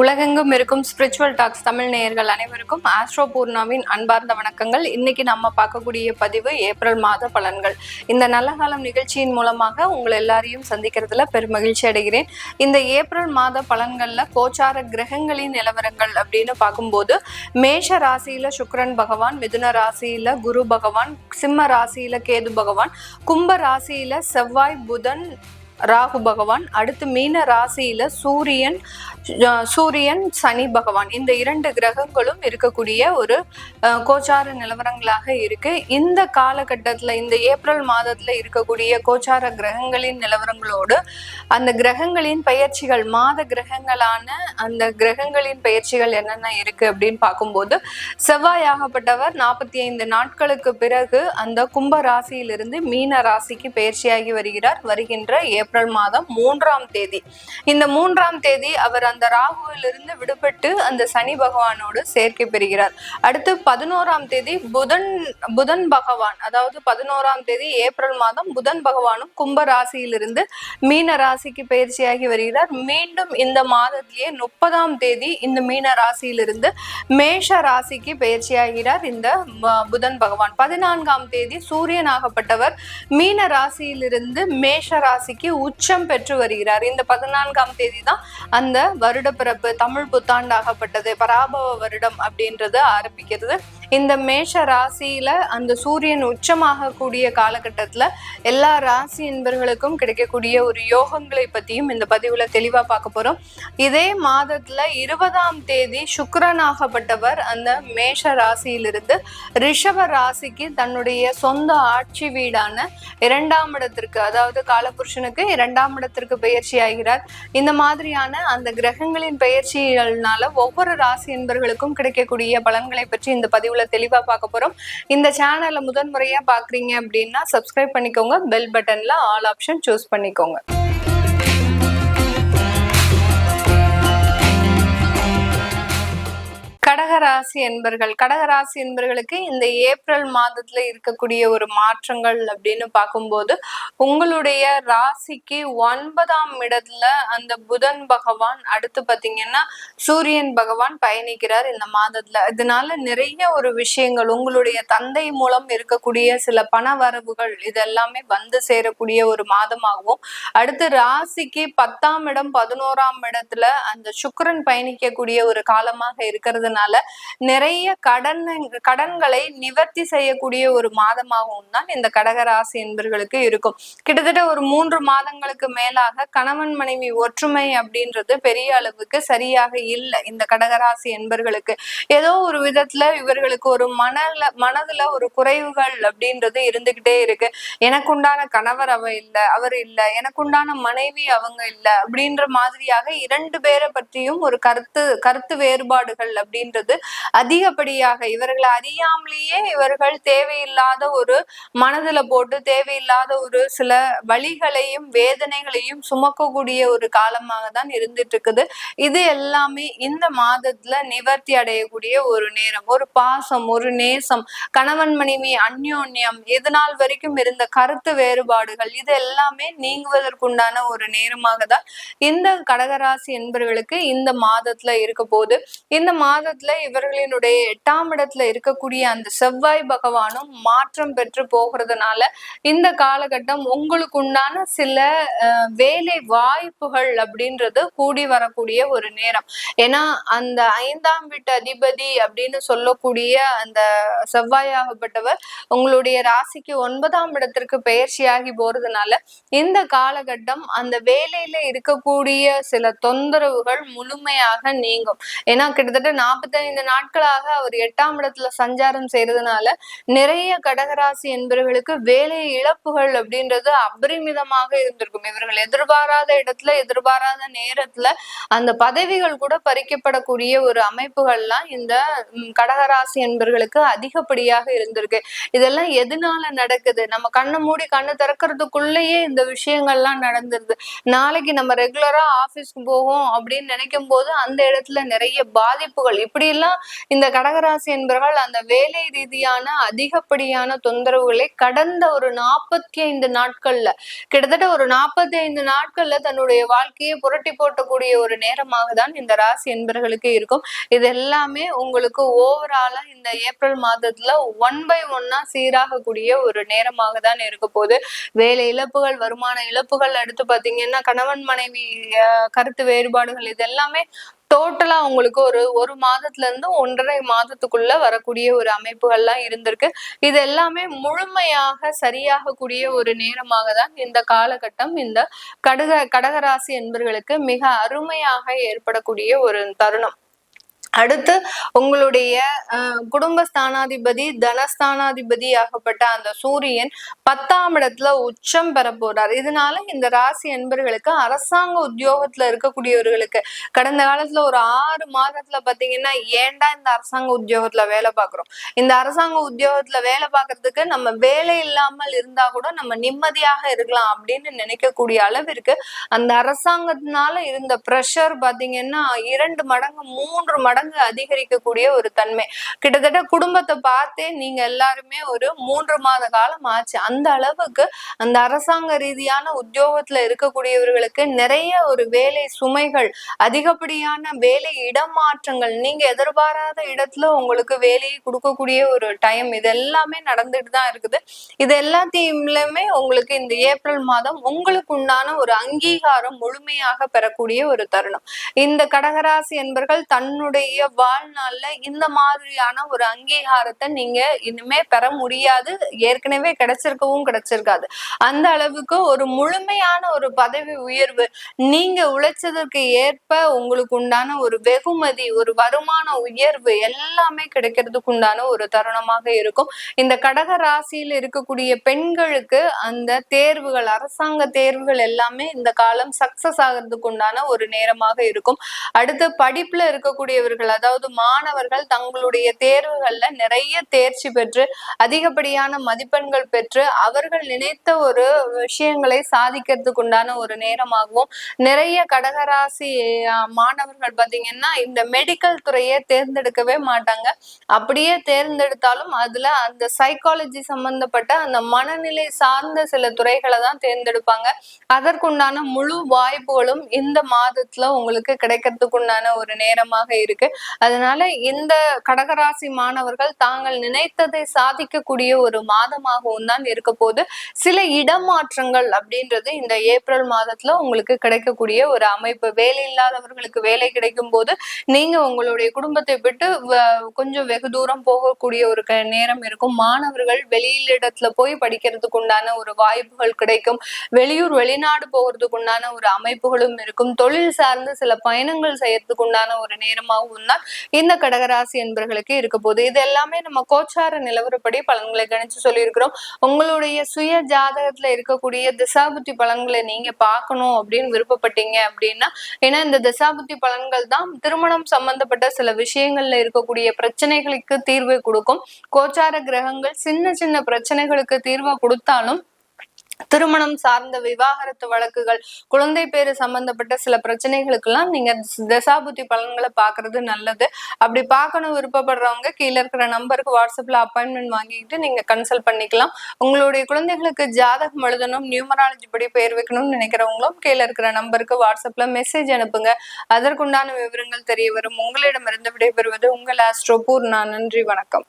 உலகெங்கும் இருக்கும் spiritual tax Tamil நேயர்கள் அனைவருக்கும் ஆஸ்ட்ரோ பூர்ணாவின் அன்பார்ந்த வணக்கங்கள். இன்னைக்கு நம்ம பார்க்கக்கூடிய பதிவு ஏப்ரல் மாத பலன்கள். இந்த நல்ல காலம் நிகழ்ச்சியின் மூலமாக உங்களை எல்லாரையும் சந்திக்கிறதுல பெருமகிழ்ச்சி அடைகிறேன். இந்த ஏப்ரல் மாத பலன்கள்ல கோச்சார கிரகங்களின் நிலவரங்கள் அப்படின்னு பார்க்கும்போது, மேஷ ராசியில சுக்கிரன் பகவான், மிதுன ராசியில குரு பகவான், சிம்ம ராசியில கேது பகவான், கும்ப ராசியில செவ்வாய் புதன் ராகு பகவான், அடுத்து மீன ராசியில சூரியன் சனி பகவான், இந்த இரண்டு கிரகங்களும் இருக்கக்கூடிய ஒரு கோச்சார நிலவரங்களாக இருக்கு. இந்த காலகட்டத்துல இந்த ஏப்ரல் மாதத்துல இருக்கக்கூடிய கோச்சார கிரகங்களின் நிலவரங்களோடு அந்த கிரகங்களின் பயிற்சிகள், மாத கிரகங்களான அந்த கிரகங்களின் பயிற்சிகள் என்னென்ன இருக்கு அப்படின்னு பார்க்கும்போது, செவ்வாயாகப்பட்டவர் 45 நாட்களுக்கு பிறகு அந்த கும்ப ராசியிலிருந்து மீன ராசிக்கு பயிற்சியாகி வருகின்ற ஏப்ரல் மாதம் 3ஆம் தேதி. இந்த 3ஆம் தேதி அவர் அந்த ராகுவிலிருந்து விடுபட்டு அந்த சனி பகவானோடு சேர்க்கை பெறுகிறார். அடுத்து 11ஆம் தேதி புதன் பகவான், அதாவது 11ஆம் தேதி ஏப்ரல் மாதம் புதன் பகவானும் கும்ப ராசியிலிருந்து மீன ராசிக்கு பயிற்சியாகி வருகிறார். மீண்டும் இந்த மாதத்திலேயே 30ஆம் தேதி இந்த மீன ராசியிலிருந்து மேஷ ராசிக்கு பயிற்சியாகிறார் இந்த புதன் பகவான். 14ஆம் தேதி சூரியனாகப்பட்டவர் மீன ராசியிலிருந்து மேஷ ராசிக்கு உச்சம் பெற்று வருகிறார். இந்த 14ஆம் தேதி தான் அந்த வருட பிறப்பு, தமிழ் புத்தாண்டாகப்பட்டது, பராபவ வருடம் அப்படின்றது ஆரம்பிக்கிறது. இந்த மேஷ ராசியில அந்த சூரியன் உச்சமாக கூடிய காலகட்டத்துல எல்லா ராசி என்பர்களுக்கும் கிடைக்கக்கூடிய ஒரு யோகங்களை பத்தியும் இந்த பதிவுல தெளிவா பார்க்க போறோம். இதே மாதத்துல 20ஆம் தேதி சுக்கிரனாகப்பட்டவர் அந்த மேஷ ராசியிலிருந்து ரிஷப ராசிக்கு தன்னுடைய சொந்த ஆட்சி வீடான 2ஆம் இடத்திற்கு, அதாவது காலபுருஷனுக்கு 2ஆம் இடத்திற்கு பயிற்சி ஆகிறார். இந்த மாதிரியான அந்த கிரகங்களின் பயிற்சிகள்னால ஒவ்வொரு ராசி என்பர்களுக்கும் கிடைக்கக்கூடிய பலன்களை பற்றி இந்த பதிவுல தெளிவா பார்க்க போறோம். இந்த சேனலை முதன்முறையா பாக்குறீங்க அப்படின்னா சப்ஸ்கிரைப் பண்ணிக்கோங்க, பெல் பட்டன்ல ஆல் ஆப்ஷன் சூஸ் பண்ணிக்கோங்க. கடகராசி என்பர்களுக்கு இந்த ஏப்ரல் மாதத்துல இருக்கக்கூடிய ஒரு மாற்றங்கள் அப்படின்னு பார்க்கும்போது, உங்களுடைய ராசிக்கு 9ஆம் இடத்துல அந்த புதன் பகவான், அடுத்து பாத்தீங்கன்னா சூரியன் பகவான் பயணிக்கிறார் இந்த மாதத்துல. இதனால நிறைய ஒரு விஷயங்கள், உங்களுடைய தந்தை மூலம் இருக்கக்கூடிய சில பண வரவுகள் இதெல்லாமே வந்து சேரக்கூடிய ஒரு மாதமாகவும், அடுத்து ராசிக்கு 10ஆம் இடம் 11ஆம் இடத்துல அந்த சுக்கிரன் பயணிக்கக்கூடிய ஒரு காலமாக இருக்கிறதுனால நிறைய கடன்களை நிவர்த்தி செய்யக்கூடிய ஒரு மாதமாகவும் தான் இந்த கடகராசி என்பர்களுக்கு இருக்கும். கிட்டத்தட்ட ஒரு 3 மாதங்களுக்கு மேலாக கணவன் மனைவி ஒற்றுமை அப்படின்றது பெரிய அளவுக்கு சரியாக இல்லை இந்த கடகராசி என்பர்களுக்கு. ஏதோ ஒரு விதத்துல இவர்களுக்கு ஒரு மனதுல ஒரு குறைவுகள் அப்படின்றது இருந்துகிட்டே இருக்கு. எனக்குண்டான கணவர் அவர் இல்ல, எனக்குண்டான மனைவி அவங்க இல்ல அப்படின்ற மாதிரியாக 2 பேரை பற்றியும் ஒரு கருத்து வேறுபாடுகள் அப்படின்றது அதிகப்படியாக, இவர்களை அறியாமலேயே இவர்கள் தேவையில்லாத ஒரு மனதுல போட்டு தேவையில்லாத ஒரு சில வலிகளையும் வேதனைகளையும் சுமக்கக்கூடிய ஒரு காலமாக தான் இருந்துட்டு இருக்குது. இது எல்லாமே இந்த மாதத்துல நிவர்த்தி அடையக்கூடிய ஒரு நேரம். ஒரு பாசம், ஒரு நேசம், கணவன் மனைவி அந்யோன்யம், இது நாள் வரைக்கும் இருந்த கருத்து வேறுபாடுகள் இது எல்லாமே நீங்குவதற்குண்டான ஒரு நேரமாக தான் இந்த கடகராசி என்பவர்களுக்கு இந்த மாதத்துல இருக்க போது. இந்த மாதத்துல இவர்களினுடைய 8ஆம் இடத்துல இருக்கக்கூடிய அந்த செவ்வாய் பகவானும் மாற்றம் பெற்று போகிறதுனால இந்த காலகட்டம் உங்களுக்கு உண்டான சில வேலை வாய்ப்புகள் அப்படின்றது கூடி வரக்கூடிய ஒரு நேரம். ஏன்னா அந்த 5ஆம் வீட்டு அதிபதி அப்படின்னு சொல்லக்கூடிய அந்த செவ்வாயாகப்பட்டவர் உங்களுடைய ராசிக்கு 9ஆம் இடத்திற்கு பயிற்சியாகி போறதுனால இந்த காலகட்டம் அந்த வேலையில இருக்கக்கூடிய சில தொந்தரவுகள் முழுமையாக நீங்கும். ஏன்னா கிட்டத்தட்ட 45 நாட்களாக அவர் 8ஆம் இடத்துல சஞ்சாரம் செய்யறதுனால நிறைய கடகராசி என்பவர்களுக்கு வேலை இழப்புகள் அப்படின்றது அபரிமிதமாக இருந்திருக்கும். இவர்கள் எதிர்பாராத இடத்துல எதிர்பாராத நேரத்துல அந்த பதவிகள் கூட பறிக்கப்படக்கூடிய ஒரு அமைப்புகள்லாம் இந்த கடகராசி என்பவர்களுக்கு அதிகப்படியாக இருந்திருக்கு. இதெல்லாம் எதனால நடக்குது? நம்ம கண்ணை மூடி கண்ணு திறக்கிறதுக்குள்ளேயே இந்த விஷயங்கள்லாம் நடந்துருது. நாளைக்கு நம்ம ரெகுலரா ஆபீஸ்க்கு போவோம் அப்படின்னு நினைக்கும் போது அந்த இடத்துல நிறைய பாதிப்புகள், இப்படியெல்லாம் இந்த கடகராசி என்பவர்கள் அந்த வேலை ரீதியான அதிகப்படியான தொந்தரவுகளை கடந்த ஒரு 45 நாட்கள்ல, கிட்டத்தட்ட ஒரு 45 நாட்கள்ல தன்னுடைய வாழ்க்கையை புரட்டி போட்டக்கூடிய ஒரு நேரமாக தான் இந்த ராசி என்பவர்களுக்கு இருக்கும். இது எல்லாமே உங்களுக்கு ஓவராலா இந்த ஏப்ரல் மாதத்துல 1 by 1 சீராகக்கூடிய ஒரு நேரமாக தான் இருக்க போகுது. வேலை இழப்புகள், வருமான இழப்புகள், அடுத்து பாத்தீங்கன்னா கணவன் மனைவி கருத்து வேறுபாடுகள், இது எல்லாமே டோட்டலா உங்களுக்கு ஒரு மாதத்துல இருந்து 1.5 மாதத்துக்குள்ள வரக்கூடிய ஒரு அமைப்புகள்லாம் இருந்திருக்கு. இது எல்லாமே முழுமையாக சரியாக கூடிய ஒரு நேரமாக தான் இந்த காலகட்டம் இந்த கடகராசி என்பவர்களுக்கு மிக அருமையாக ஏற்படக்கூடிய ஒரு தருணம். அடுத்து உங்களுடைய குடும்பஸ்தானாதிபதி, தனஸ்தானாதிபதி ஆகப்பட்ட அந்த சூரியன் 10ஆம் இடத்துல உச்சம் பெற போறார். இதனால இந்த ராசி என்பர்களுக்கு அரசாங்க உத்தியோகத்துல இருக்கக்கூடியவர்களுக்கு கடந்த காலத்துல ஒரு 6 மாதத்துல பாத்தீங்கன்னா ஏன்டா இந்த அரசாங்க உத்தியோகத்துல வேலை பார்க்கிறோம், இந்த அரசாங்க உத்தியோகத்துல வேலை பார்க்கறதுக்கு நம்ம வேலை இல்லாமல் இருந்தா கூட நம்ம நிம்மதியாக இருக்கலாம் அப்படின்னு நினைக்கக்கூடிய அளவிற்கு அந்த அரசாங்கத்தினால இருந்த பிரஷர் பாத்தீங்கன்னா 2 மடங்கு 3 மடங்கு அதிகரிக்கக்கூடிய ஒரு தன்மை. கிட்டத்தட்ட குடும்பத்தை பார்த்தே நீங்க எல்லாருமே ஒரு 3 மாத காலம் ஆச்சு. அந்த அளவுக்கு அந்த அரசாங்க ரீதியான உத்தியோகத்துல இருக்கக்கூடியவர்களுக்கு நிறைய ஒரு வேலை சுமைகள், அதிகப்படியான வேலை இடமாற்றங்கள், நீங்க எதிர்பாராத இடத்துல உங்களுக்கு வேலையை கொடுக்கக்கூடிய ஒரு டைம், இது எல்லாமே நடந்துட்டு தான் இருக்குது. இது எல்லாத்தையுமே உங்களுக்கு இந்த ஏப்ரல் மாதம் உங்களுக்கு உண்டான ஒரு அங்கீகாரம் முழுமையாக பெறக்கூடிய ஒரு தருணம். இந்த கடகராசி என்பர்கள் தன்னுடைய வாழ்நாள்ல இந்த மாதிரியான ஒரு அங்கீகாரத்தை நீங்க இனிமே பெற முடியாது. ஏற்கனவே கிடைச்சிருக்காது. அந்த அளவுக்கு ஒரு முழுமையான ஒரு பதவி உயர்வு, நீங்க உழைச்சதற்கு ஏற்ப உங்களுக்கு உண்டான ஒரு வெகுமதி, ஒரு வருமான உயர்வு எல்லாமே கிடைக்கிறதுக்கு உண்டான ஒரு தருணமாக இருக்கும். இந்த கடக ராசியில் இருக்கக்கூடிய பெண்களுக்கு அந்த தேர்வுகள், அரசாங்க தேர்வுகள் எல்லாமே இந்த காலம் சக்சஸ் ஆகிறதுக்கு உண்டான ஒரு நேரமாக இருக்கும். அடுத்து படிப்புல இருக்கக்கூடியவர்கள், அதாவது மாணவர்கள் தங்களுடைய தேர்வுகள்ல நிறைய தேர்ச்சி பெற்று அதிகப்படியான மதிப்பெண்கள் பெற்று அவர்கள் நினைத்த ஒரு விஷயங்களை சாதிக்கிறதுக்கு உண்டான ஒரு நேரமாகவும், நிறைய கடகராசி மாணவர்கள் பாத்தீங்கன்னா இந்த மெடிக்கல் துறையை தேர்ந்தெடுக்கவே மாட்டாங்க. அப்படியே தேர்ந்தெடுத்தாலும் அதுல அந்த சைக்காலஜி சம்பந்தப்பட்ட அந்த மனநிலை சார்ந்த சில துறைகளை தான் தேர்ந்தெடுப்பாங்க. அதற்குண்டான முழு வாய்ப்புகளும் இந்த மாதத்துல உங்களுக்கு கிடைக்கிறதுக்கு உண்டான ஒரு நேரமாக இருக்கு. அதனால இந்த கடகராசி மாணவர்கள் தாங்கள் நினைத்ததை சாதிக்கக்கூடிய ஒரு மாதமாகவும் தான் இருக்க போது. சில இடமாற்றங்கள் அப்படின்றது இந்த ஏப்ரல் மாதத்துல உங்களுக்கு கிடைக்கக்கூடிய ஒரு அமைப்பு. வேலை இல்லாதவர்களுக்கு வேலை கிடைக்கும் போது நீங்க உங்களுடைய குடும்பத்தை விட்டு கொஞ்சம் வெகு தூரம் போகக்கூடிய ஒரு நேரம் இருக்கும். மாணவர்கள் வெளியிடத்துல போய் படிக்கிறதுக்கு உண்டான ஒரு வாய்ப்புகள் கிடைக்கும். வெளியூர் வெளிநாடு போகிறதுக்கு உண்டான ஒரு அமைப்புகளும் இருக்கும். தொழில் சார்ந்து சில பயணங்கள் செய்யறதுக்கு உண்டான ஒரு நேரமாகவும் தான் இந்த கடகராசி என்பர்களுக்கு இருக்க போகுது. இது எல்லாமே நம்ம கோச்சார நிலவரப்படி பலன்களை கணிச்சு சொல்லியிருக்கிறோம். உங்களுடைய சுய ஜாதகத்துல இருக்கக்கூடிய திசாபுத்தி பலன்களை நீங்க பார்க்கணும் அப்படின்னு விருப்பப்பட்டீங்க அப்படின்னா, ஏன்னா இந்த திசாபுத்தி பலன்கள் தான் திருமணம் சம்பந்தப்பட்ட சில விஷயங்கள்ல இருக்கக்கூடிய பிரச்சனைகளுக்கு தீர்வை கொடுக்கும். கோச்சார கிரகங்கள் சின்ன சின்ன பிரச்சனைகளுக்கு தீர்வை கொடுத்தாலும் திருமணம் சார்ந்த விவாகரத்து வழக்குகள், குழந்தை பேரு சம்பந்தப்பட்ட சில பிரச்சனைகளுக்கெல்லாம் நீங்க தசாபுத்தி பலன்களை பாக்குறது நல்லது. அப்படி பார்க்கணும் விருப்பப்படுறவங்க கீழே இருக்கிற நம்பருக்கு வாட்ஸ்அப்ல அப்பாயின்மெண்ட் வாங்கிட்டு நீங்க கன்சல்ட் பண்ணிக்கலாம். உங்களுடைய குழந்தைகளுக்கு ஜாதகம் எழுதணும், நியூமராலஜி படி பெயர் வைக்கணும்னு நினைக்கிறவங்களும் கீழே இருக்கிற நம்பருக்கு வாட்ஸ்அப்ல மெசேஜ் அனுப்புங்க. அதற்குண்டான விவரங்கள் தெரிய வரும். உங்களிடமிருந்து விடைபெறுவது உங்கள் ஆஸ்ட்ரோ பூர்ணா. நன்றி, வணக்கம்.